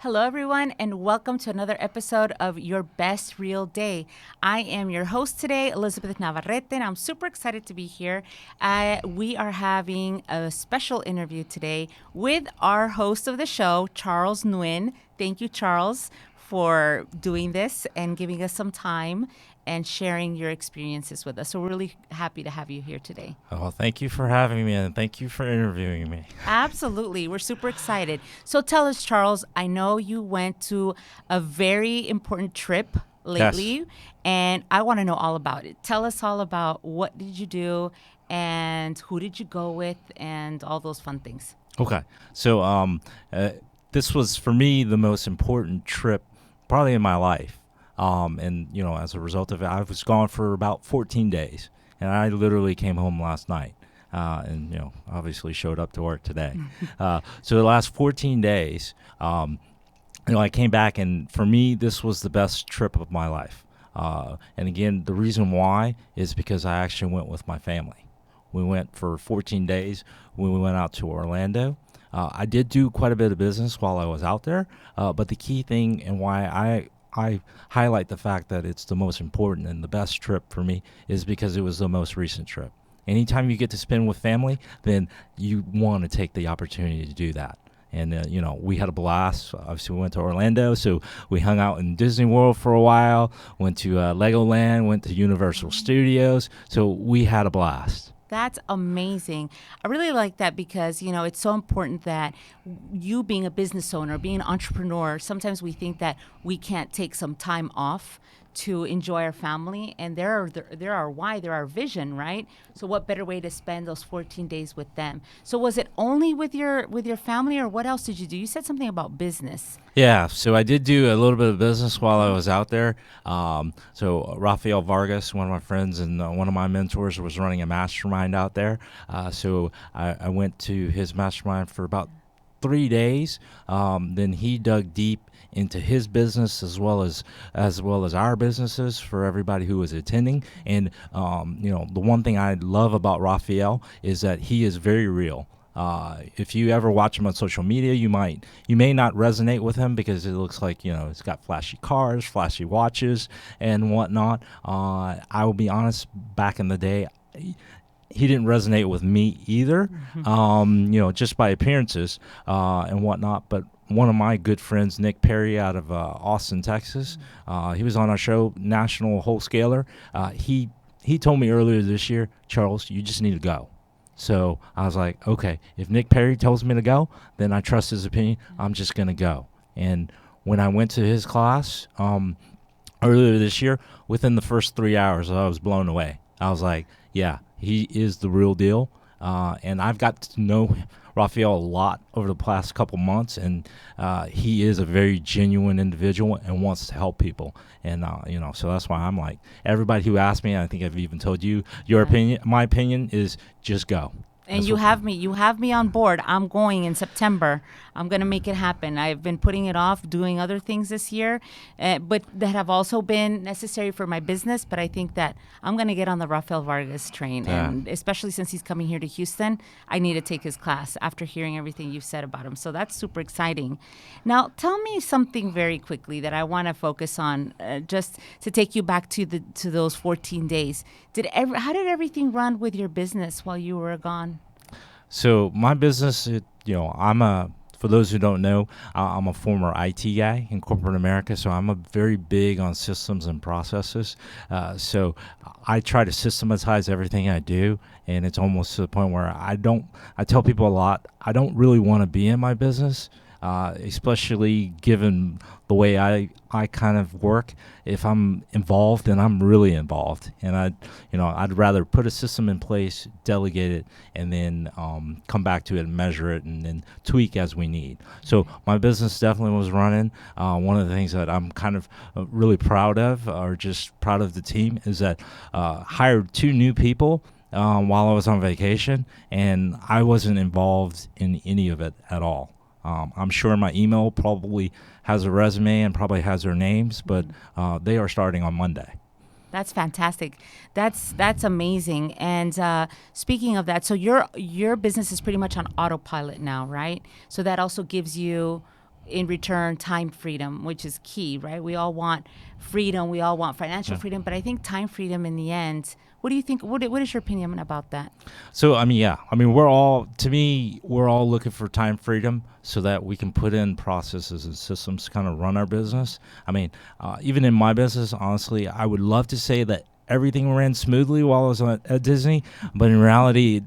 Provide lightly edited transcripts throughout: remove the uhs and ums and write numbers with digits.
Hello, everyone, and welcome to another episode of Your Best Real Day. I am your host today, Elizabeth Navarrete, and I'm super excited to be here. We are having a special interview today with our host of the show, Charles Nguyen. Thank you, Charles, for doing this and giving us some time and sharing your experiences with us. So we're really happy to have you here today. Well, thank you for having me, and thank you for interviewing me. Absolutely. We're super excited. So tell us, Charles, I know you went to a very important trip lately, Yes. and I want to know all about it. Tell us all about what did you do and who did you go with and all those fun things. Okay. So, this was for me the most important trip probably in my life. And as a result of it, I was gone for about 14 days, and I literally came home last night. And obviously showed up to work today. So the last 14 days, I came back, and for me, this was the best trip of my life. And again, the reason why is because I actually went with my family. We went for 14 days when we went out to Orlando. I did do quite a bit of business while I was out there, but the key thing and why I highlight the fact that it's the most important and the best trip for me is because it was the most recent trip. Anytime you get to spend with family, then you want to take the opportunity to do that. And, we had a blast. Obviously, we went to Orlando, so we hung out in Disney World for a while, went to Legoland, went to Universal Studios. So we had a blast. That's amazing. I really like that because, it's so important that you being a business owner, being an entrepreneur, sometimes we think that we can't take some time off to enjoy our family, and they're our vision, right? So what better way to spend those 14 days with them? So was it only with your family, or what else did you do? You said something about business. Yeah, so I did do a little bit of business while I was out there. So Rafael Vargas, one of my friends and one of my mentors, was running a mastermind out there. So I went to his mastermind for about 3 days. Then he dug deep into his business as well as our businesses for everybody who was attending. And the one thing I love about Rafael is that he is very real. If you ever watch him on social media, you may not resonate with him because it looks like he's got flashy cars, flashy watches, and whatnot. I will be honest, back in the day, he didn't resonate with me either. Just by appearances and whatnot. But one of my good friends, Nick Perry, out of Austin, Texas, he was on our show, National Wholescaler. He told me earlier this year, Charles, you just need to go. So I was like, okay, if Nick Perry tells me to go, then I trust his opinion. I'm just going to go. And when I went to his class earlier this year, within the first 3 hours, I was blown away. I was like, yeah, he is the real deal. And I've got to know Rafael a lot over the past couple months, and he is a very genuine individual and wants to help people. And, so that's why I'm like, everybody who asked me, I think I've even told you, your opinion, my opinion is just go. And you have me on board. I'm going in September. I'm going to make it happen. I've been putting it off, doing other things this year, but that have also been necessary for my business. But I think that I'm going to get on the Rafael Vargas train. Yeah. And especially since he's coming here to Houston, I need to take his class after hearing everything you've said about him. So that's super exciting. Now, tell me something very quickly that I want to focus on, just to take you back to those 14 days. How did everything run with your business while you were gone? So my business, for those who don't know, I'm a former IT guy in corporate America, so I'm very big on systems and processes. So I try to systematize everything I do, and it's almost to the point where I tell people a lot, I don't really want to be in my business, especially given the way I kind of work. If I'm involved, then I'm really involved, and I'd rather put a system in place, delegate it, and then come back to it and measure it, and then tweak as we need. So my business definitely was running. One of the things that I'm kind of really proud of, or just proud of the team, is that hired 2 new people while I was on vacation, and I wasn't involved in any of it at all. I'm sure my email probably has a resume and probably has their names, but they are starting on Monday. That's fantastic. That's amazing. And speaking of that, so your business is pretty much on autopilot now, right? So that also gives you in return time freedom, which is key, right? We all want freedom. We all want financial freedom. But I think time freedom in the end, what do you think? What is your opinion about that? So, we're all looking for time freedom so that we can put in processes and systems to kind of run our business. Even in my business, honestly, I would love to say that everything ran smoothly while I was at Disney, but in reality,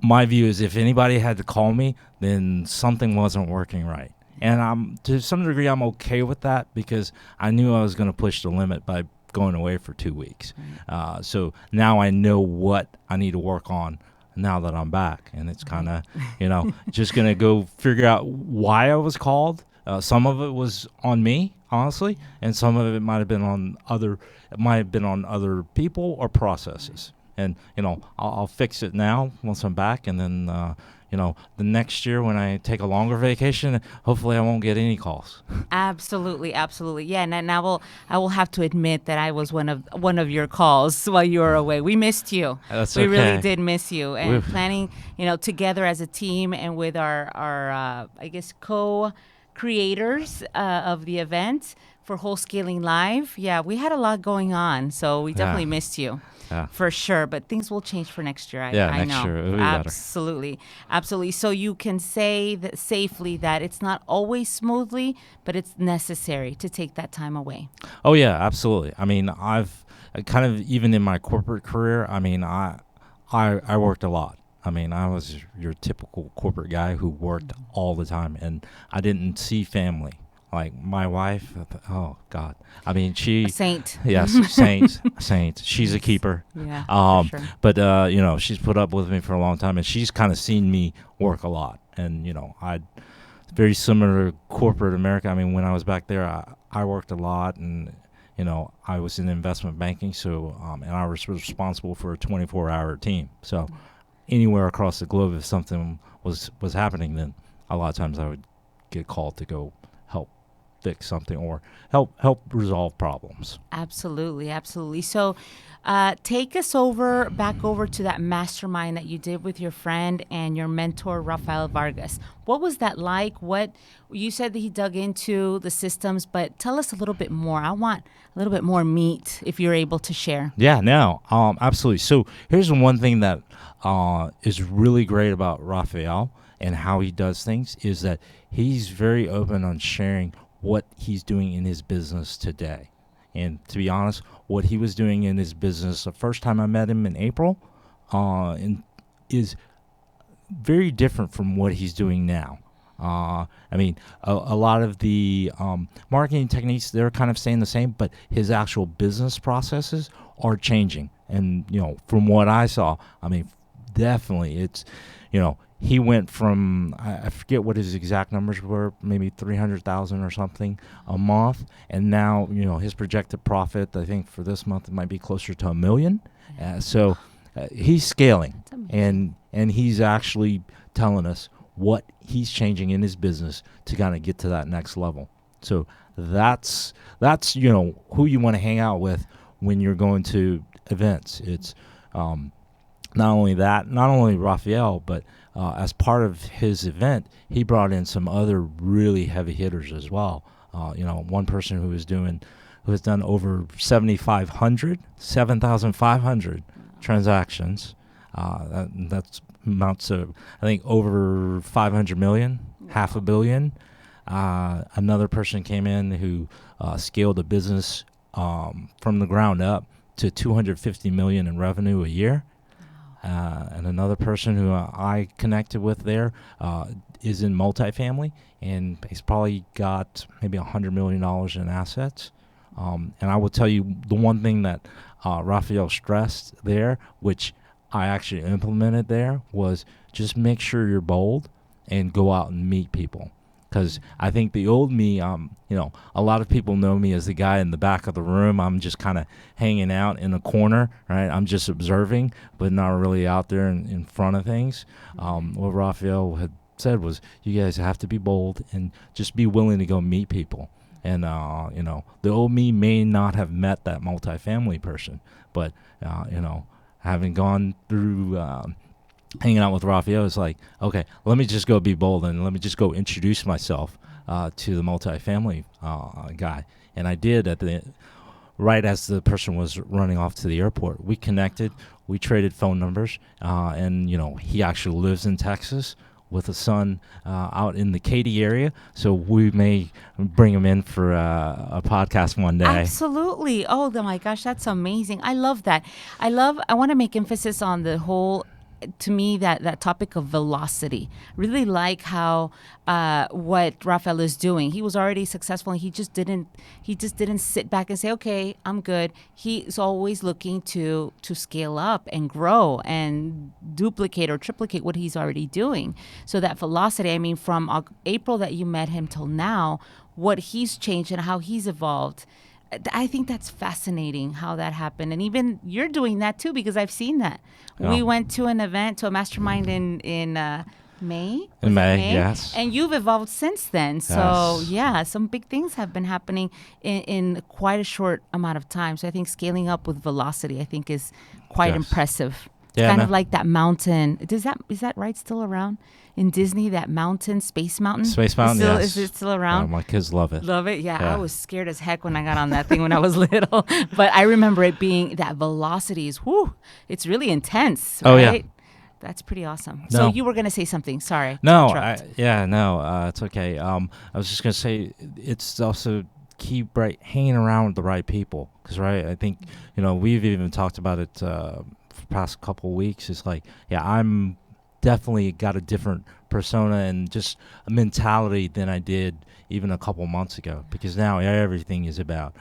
my view is if anybody had to call me, then something wasn't working right. And to some degree, I'm okay with that because I knew I was going to push the limit by going away for 2 weeks. So now I know what I need to work on now that I'm back. And it's kind of, just going to go figure out why I was called. Some of it was on me, honestly, and some of it might have been on other people or processes. And, I'll fix it now once I'm back. And then, the next year when I take a longer vacation, hopefully I won't get any calls. Absolutely. Yeah. And I will have to admit that I was one of your calls while you were away. We missed you. That's we okay. really did miss you. And planning, together as a team and with our I guess, co-creators of the event for WholeScaling Live. Yeah, we had a lot going on. So we definitely missed you. Yeah. For sure, but things will change for next year. I next know. year it'll be Absolutely. So you can say that safely that it's not always smoothly, but it's necessary to take that time away. Oh yeah, absolutely. I've kind of even in my corporate career. I worked a lot. I was your typical corporate guy who worked all the time, and I didn't see family. Like my wife, oh God! She a saint. Yes, saint. She's a keeper. Yeah, for sure. But she's put up with me for a long time, and she's kind of seen me work a lot. And I very similar to corporate America. When I was back there, I worked a lot, and I was in investment banking, so and I was responsible for a 24-hour team. So anywhere across the globe, if something was happening, then a lot of times I would get called to go help fix something or help resolve problems. Absolutely. So take us back over to that mastermind that you did with your friend and your mentor, Rafael Vargas. What was that like? What you said that he dug into the systems, but tell us a little bit more. I want a little bit more meat if you're able to share. Yeah, no, absolutely. So here's one thing that is really great about Rafael and how he does things is that he's very open on sharing what he's doing in his business today. And to be honest, what he was doing in his business the first time I met him in April is very different from what he's doing now. A lot of the marketing techniques, they're kind of staying the same, but his actual business processes are changing. And, from what I saw, definitely it's, he went from, I forget what his exact numbers were, maybe 300,000 or something a month. And now, his projected profit, I think for this month, it might be closer to $1 million. So he's scaling, and he's actually telling us what he's changing in his business to kind of get to that next level. So that's who you want to hang out with when you're going to events. It's not only Rafael, but as part of his event, he brought in some other really heavy hitters as well. One person who has done over 7,500 transactions. That's amounts to, I think, over 500 million, $500 million. Another person came in who scaled a business from the ground up to 250 million in revenue a year. And another person who I connected with there is in multifamily, and he's probably got maybe $100 million in assets. And I will tell you the one thing that Rafael stressed there, which I actually implemented there, was just make sure you're bold and go out and meet people. Because I think the old me, a lot of people know me as the guy in the back of the room. I'm just kind of hanging out in the corner, right? I'm just observing, but not really out there in front of things. What Rafael had said was, you guys have to be bold and just be willing to go meet people. And, the old me may not have met that multifamily person, but, having gone through hanging out with Rafael, is like, okay, let me just go be bold and let me just go introduce myself to the multifamily guy, and I did right as the person was running off to the airport. We connected, we traded phone numbers, and he actually lives in Texas with a son out in the Katy area, so we may bring him in for a podcast one day. Absolutely. Oh my gosh, that's amazing. I love that. I want to make emphasis on the whole, to me, that topic of velocity. Really like how what Rafael is doing. He was already successful, and he just didn't sit back and say, okay, I'm good. He's always looking to scale up and grow and duplicate or triplicate what he's already doing. So that velocity, I mean, from April that you met him till now, what he's changed and how he's evolved. I think that's fascinating how that happened. And even you're doing that too, because I've seen that. Oh. We went to an event, to a mastermind in May. In May, yes. And you've evolved since then. So yeah, some big things have been happening in quite a short amount of time. So I think scaling up with velocity, I think, is quite impressive. It's kind of like that mountain. Is that right? Still around in Disney? That mountain, Space Mountain. Space Mountain. Yes. Is it still around? My kids love it. Love it. Yeah, I was scared as heck when I got on that thing when I was little. But I remember it being that velocity is it's really intense. Right? Oh yeah. That's pretty awesome. No. So you were gonna say something? Sorry. No. It's okay. I was just gonna say it's also keep hanging around with the right people, because I think we've even talked about it. For the past couple of weeks, it's like, I'm definitely got a different persona and just a mentality than I did even a couple months ago, because now everything is about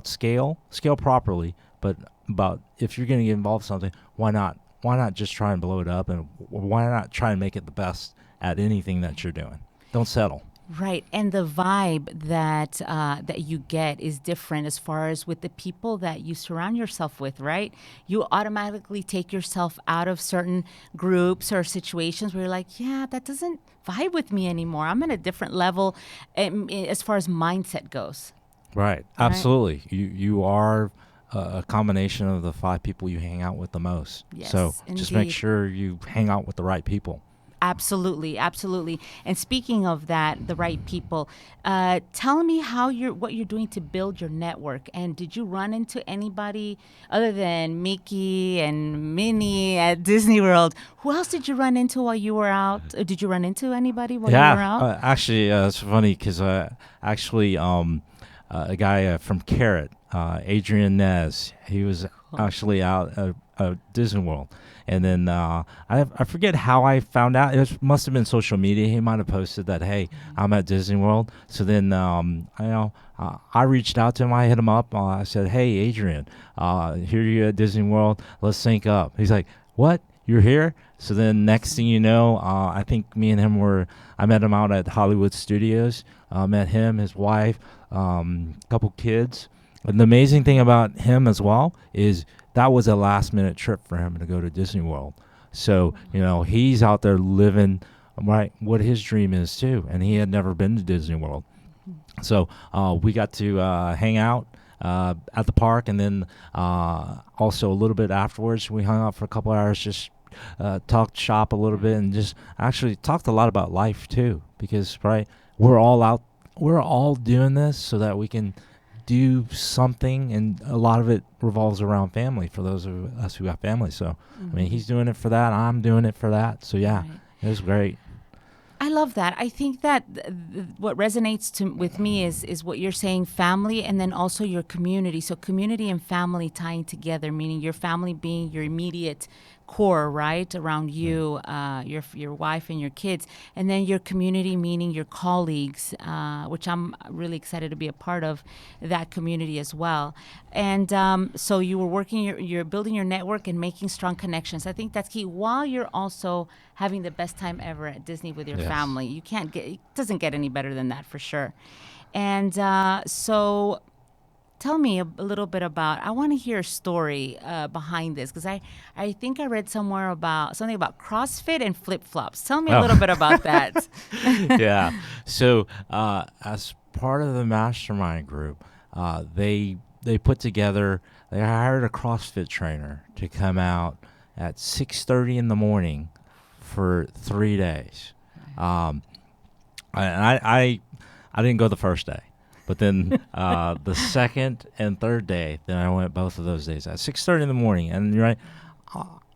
scale properly, but about if you're going to get involved in something, why not just try and blow it up, and why not try and make it the best at anything that you're doing. Don't settle. Right, and the vibe that you get is different as far as with the people that you surround yourself with, right? You automatically take yourself out of certain groups or situations where you're like, yeah, that doesn't vibe with me anymore. I'm at a different level as far as mindset goes. Right, absolutely. You are a combination of the 5 people you hang out with the most. Yes, so just make indeed. sure you hang out with the right people. Absolutely, absolutely. And speaking of that, the right people, tell me what you're doing to build your network. And did you run into anybody other than Mickey and Minnie at Disney World? Who else did you run into while you were out? Did you run into anybody while you were out? Actually, it's funny because a guy from Carrot, Adrian Nez, he was actually out at Disney World. And then I forget how I found out. It must have been social media. He might have posted that, hey, I'm at Disney World. So then I reached out to him. I hit him up. I said, hey, Adrian, here you're at Disney World. Let's sync up. He's like, what? You're here? So then next thing you know, I think me and him I met him out at Hollywood Studios. Met him, his wife, couple kids. And the amazing thing about him as well is that was a last-minute trip for him to go to Disney World. So, he's out there living what his dream is too, and he had never been to Disney World. So we got to hang out at the park, and then also a little bit afterwards, we hung out for a couple hours, just talked shop a little bit, and just actually talked a lot about life too, because we're all doing this so that we can do something, and a lot of it revolves around family for those of us who have families. So, I mean, he's doing it for that. I'm doing it for that. So, yeah, It was great. I love that. I think that what resonates with me is what you're saying, family, and then also your community. So community and family tying together, meaning your family being your immediate core, right, around you, your wife and your kids, and then your community, meaning your colleagues, which I'm really excited to be a part of that community as well. And so you were working, you're building your network and making strong connections. I think that's key, while you're also having the best time ever at Disney with your family. It doesn't get any better than that, for sure. And so tell me a little bit about, I want to hear a story behind this, because I think I read somewhere about something about CrossFit and flip-flops. Tell me a little bit about that. Yeah. So as part of the mastermind group, they put together, they hired a CrossFit trainer to come out at 6:30 in the morning for 3 days. And I I didn't go the first day. But then the second and third day, then I went both of those days at 6:30 in the morning. And you're right,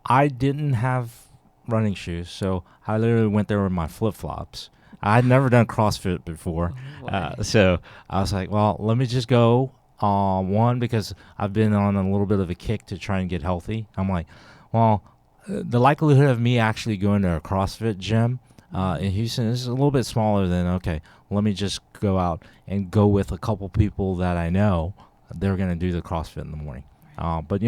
I didn't have running shoes, so I literally went there with my flip-flops. I'd never done CrossFit before, so I was like, well, let me just go. One, because I've been on a little bit of a kick to try and get healthy. I'm like, well, the likelihood of me actually going to a CrossFit gym in Houston is a little bit smaller than, okay, let me just go out and go with a couple people that I know. They're going to do the CrossFit in the morning. But,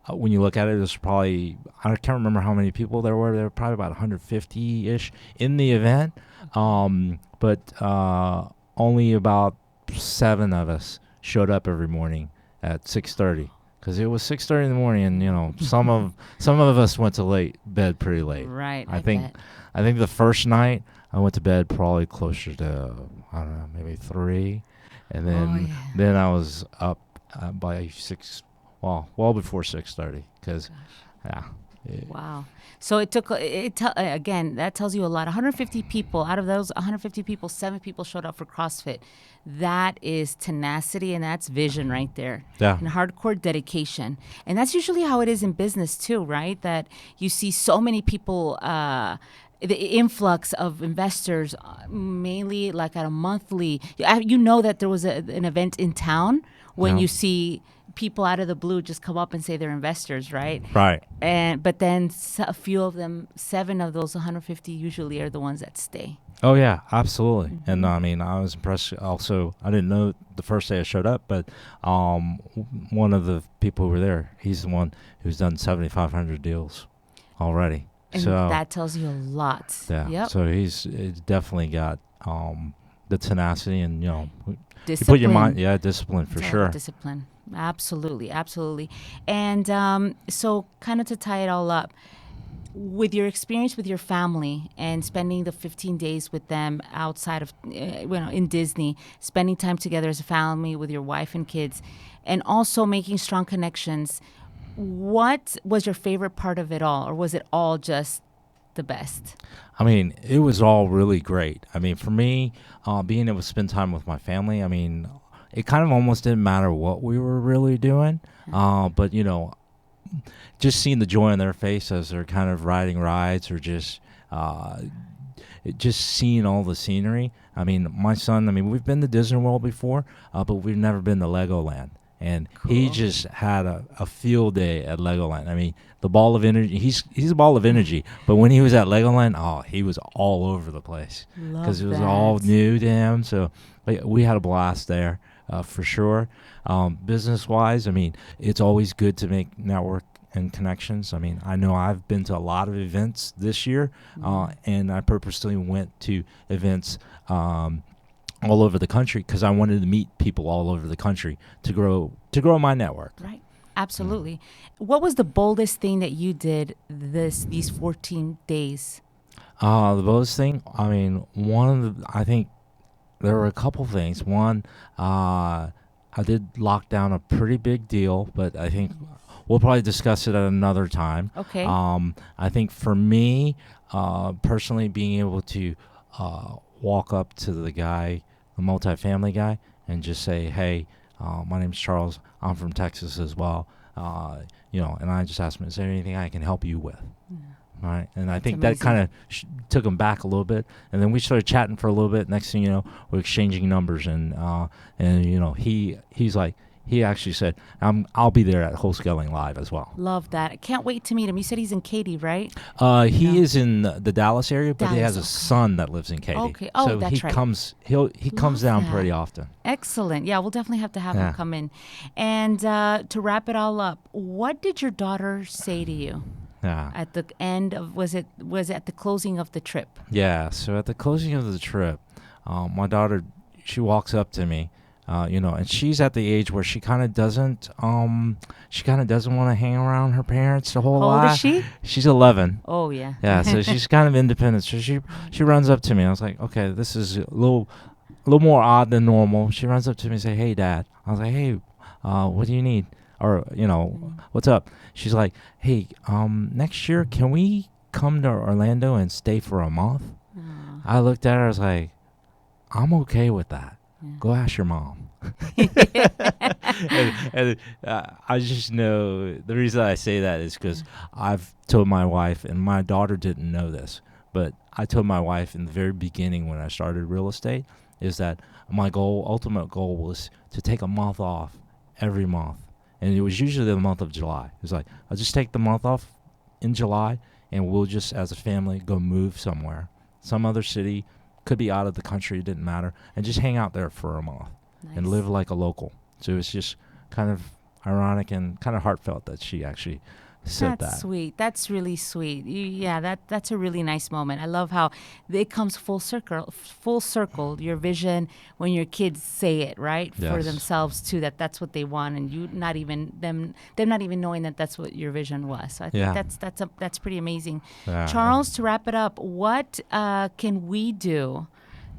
when you look at it, there's probably, I can't remember how many people there were. There were probably about 150-ish in the event. But only about 7 of us showed up every morning at 6:30, because it was 6:30 in the morning, and some of us went to bed pretty late. Right. I think the first night I went to bed probably closer to, I don't know, maybe 3, and then I was up by 6. Well before 6:30, because Wow. So it took, again, that tells you a lot. 150 people, out of those 150 people, 7 people showed up for CrossFit. That is tenacity, and that's vision right there. Yeah. And hardcore dedication. And that's usually how it is in business too, right? That you see so many people, the influx of investors, mainly like at a monthly, that there was an event in town when you see people out of the blue just come up and say they're investors, right? Right. But then a few of them, 7 of those 150 usually are the ones that stay. Oh yeah, absolutely. Mm-hmm. And I mean, I was impressed. Also, I didn't know the first day I showed up, but one of the people who were there, he's the one who's done 7,500 deals already. And so that tells you a lot. Yeah. Yep. So he's definitely got the tenacity and Discipline. you put your mind, discipline for sure. Discipline. Absolutely. And so kind of to tie it all up, with your experience with your family and spending the 15 days with them outside of, in Disney, spending time together as a family with your wife and kids, and also making strong connections, what was your favorite part of it all? Or was it all just the best? I mean, it was all really great. I mean, for me, being able to spend time with my family, I mean, it kind of almost didn't matter what we were really doing, but just seeing the joy on their face as they're kind of riding rides, or just seeing all the scenery. I mean, my son, we've been to Disney World before, but we've never been to Legoland. And he just had a field day at Legoland. I mean, the ball of energy, he's a ball of energy. But when he was at Legoland, he was all over the place, because it was all new to him. So we had a blast there. For sure. Business-wise, I mean, it's always good to make network and connections. I mean, I know I've been to a lot of events this year, and I purposely went to events all over the country because I wanted to meet people all over the country to grow my network. Right. Absolutely. What was the boldest thing that you did these 14 days? The boldest thing, I mean, I think there were a couple things. One, I did lock down a pretty big deal, but I think we'll probably discuss it at another time. Okay. I think for me, personally, being able to walk up to the multifamily guy, and just say, hey, my name's Charles. I'm from Texas as well. And I just asked him, is there anything I can help you with? Yeah. Right, and I think that kind of took him back a little bit, and then we started chatting for a little bit. Next thing you know, we're exchanging numbers, and he's like, he actually said, I'll be there at WholeSCALING Live as well. Love that. I can't wait to meet him. You said he's in Katy, right? He is in the Dallas area, but he has a son that lives in Katy. Okay. Oh, so that's right. He comes down pretty often. Excellent. Yeah, we'll definitely have to have him come in. And to wrap it all up, what did your daughter say to you? Yeah. At the end of, was it at the closing of the trip? Yeah. So at the closing of the trip, my daughter, she walks up to me, and she's at the age where she kind of doesn't want to hang around her parents a whole lot. How old is she? She's 11. Oh yeah. Yeah. So she's kind of independent. So she runs up to me. I was like, okay, this is a little more odd than normal. She runs up to me and say, hey, Dad. I was like, hey, what do you need? Or, what's up? She's like, hey, next year, can we come to Orlando and stay for a month? I looked at her, I was like, I'm okay with that. Go ask your mom. and I just know the reason I say that is because I've told my wife, and my daughter didn't know this, but I told my wife in the very beginning when I started real estate is that my ultimate goal was to take a month off every month. And it was usually the month of July. It was like, I'll just take the month off in July, and we'll just, as a family, go move somewhere. Some other city, could be out of the country, it didn't matter, and just hang out there for a month and live like a local. So it's just kind of ironic and kind of heartfelt that she actually said that. That's sweet. That's really sweet. That's a really nice moment. I love how it comes full circle. Full circle. Your vision when your kids say it right for themselves too. That's what they want, and you not even them not even knowing that that's what your vision was. So I think that's pretty amazing. Charles, to wrap it up, what can we do?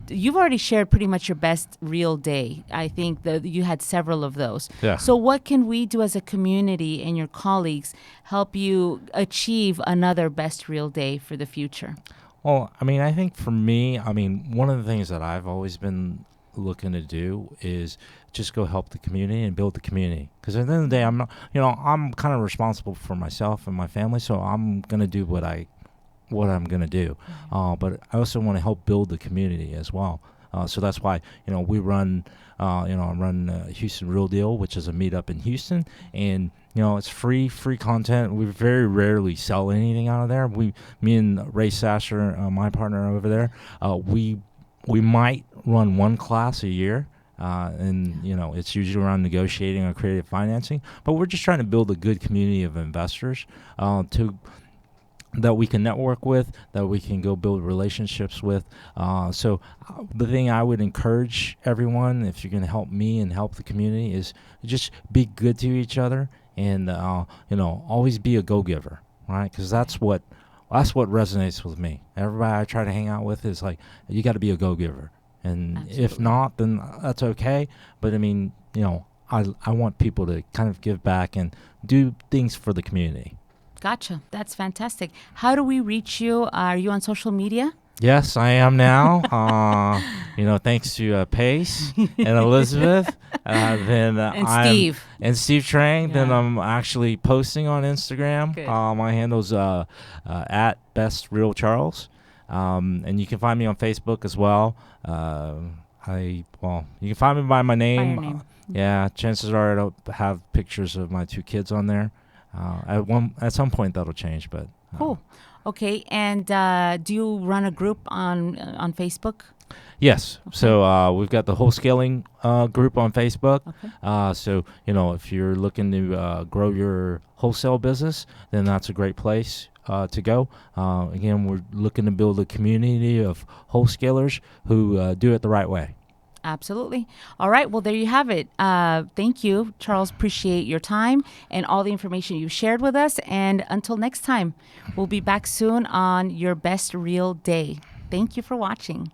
You've already shared pretty much your best real day. I think that you had several of those. Yeah. So what can we do as a community and your colleagues help you achieve another best real day for the future? Well, I mean, I think for me, one of the things that I've always been looking to do is just go help the community and build the community. Because at the end of the day, I'm not, I'm kind of responsible for myself and my family, so I'm going to do what I'm going to do. But I also want to help build the community as well. So that's why, we run, I run Houston Real Deal, which is a meetup in Houston. And, it's free content. We very rarely sell anything out of there. Me and Ray Sasser, my partner over there, we might run one class a year. And, it's usually around negotiating or creative financing. But we're just trying to build a good community of investors that we can network with, that we can go build relationships with. So the thing I would encourage everyone, if you're going to help me and help the community, is just be good to each other and, always be a go-giver, right? Because that's what resonates with me. Everybody I try to hang out with is like, you got to be a go-giver. And Absolutely. If not, then that's okay. But I want people to kind of give back and do things for the community. Gotcha. That's fantastic. How do we reach you? Are you on social media? Yes, I am now. Thanks to Pace and Elizabeth, and Steve Trang. Yeah. Then I'm actually posting on Instagram. My handle's at Best Real Charles, and you can find me on Facebook as well. You can find me by my name. By your name. Yeah, chances are I don't have pictures of my two kids on there. At some point that'll change, but cool. Okay, and do you run a group on Facebook? Yes. Okay. So we've got the WholeSCALIng group on Facebook. Okay. So if you're looking to grow your wholesale business, then that's a great place to go. Again, we're looking to build a community of wholesalers who do it the right way. Absolutely. All right. Well, there you have it. Thank you, Charles. Appreciate your time and all the information you shared with us. And until next time, we'll be back soon on Your Best Real Day. Thank you for watching.